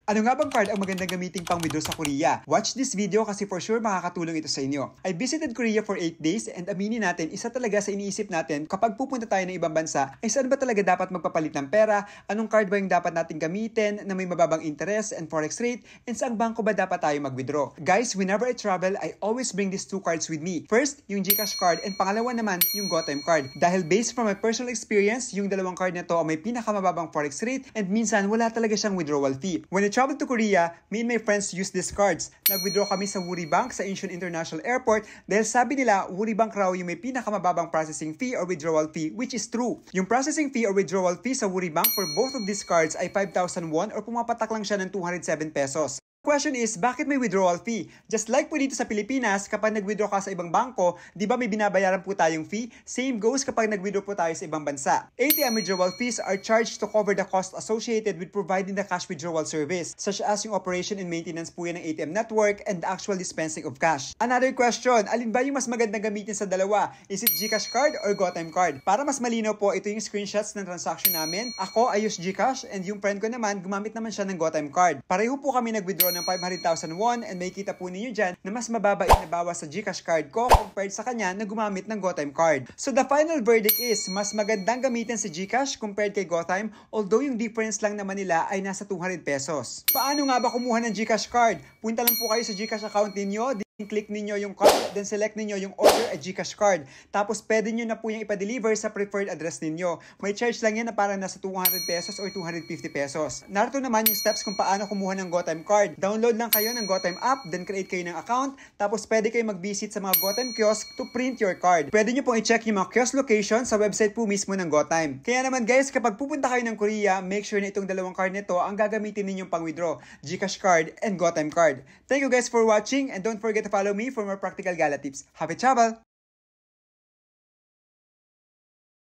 Ano nga bang card ang magandang gamitin pang withdraw sa Korea? Watch this video kasi for sure makakatulong ito sa inyo. I visited Korea for 8 days and aminin natin, isa talaga sa iniisip natin kapag pupunta tayo ng ibang bansa ay saan ba talaga dapat magpapalit ng pera, anong card ba yung dapat natin gamitin na may mababang interest and forex rate, and saang bangko ba dapat tayo mag-withdraw. Guys, whenever I travel, I always bring these two cards with me. First, yung GCash card and pangalawa naman, yung GoTime card. Dahil based from my personal experience, yung dalawang card na to may pinakamababang forex rate and minsan wala talaga siyang withdrawal fee. When I traveled to Korea, me and my friends used these cards. Nag-withdraw kami sa Woori Bank sa Incheon International Airport dahil sabi nila Woori Bank raw yung may pinakamababang processing fee or withdrawal fee, which is true. Yung processing fee or withdrawal fee sa Woori Bank for both of these cards ay 5,000 won or pumapatak lang siya ng 207 pesos. Question is, bakit may withdrawal fee? Just like po dito sa Pilipinas, kapag nag-withdraw ka sa ibang bangko, di ba may binabayaran po tayong fee? Same goes kapag nag-withdraw po tayo sa ibang bansa. ATM withdrawal fees are charged to cover the cost associated with providing the cash withdrawal service, such as yung operation and maintenance po yan ng ATM network and the actual dispensing of cash. Another question, alin ba yung mas magandang gamitin sa dalawa? Is it GCash card or GoTime card? Para mas malinaw po, ito yung screenshots ng transaction namin. Ako, I use GCash and yung friend ko naman, gumamit naman siya ng GoTime card. Pareho po kami nag-withdraw ng 500,000 won and may kita po ninyo dyan na mas mababa inabawas sa GCash card ko compared sa kanya na gumamit ng GoTime card. So the final verdict is, mas magandang gamitin si GCash compared kay GoTime, although yung difference lang naman nila ay nasa 200 pesos. Paano nga ba kumuha ng GCash card? Punta lang po kayo sa GCash account ninyo, click ninyo yung card, then select ninyo yung order a GCash card. Tapos pwede nyo na po yung ipa-deliver sa preferred address ninyo. May charge lang yan na parang nasa 200 pesos or 250 pesos. Narito naman yung steps kung paano kumuha ng GoTime card. Download lang kayo ng GoTime app, then create kayo ng account. Tapos pwede kayo mag-visit sa mga GoTime kiosk to print your card. Pwede nyo pong i-check yung mga kiosk location sa website po mismo ng GoTime. Kaya naman guys, kapag pupunta kayo ng Korea, make sure na itong dalawang card nito ang gagamitin ninyong pang-withdraw. GCash card and GoTime card. Thank you guys for watching and don't forget to follow me for more practical gala tips. Happy travel!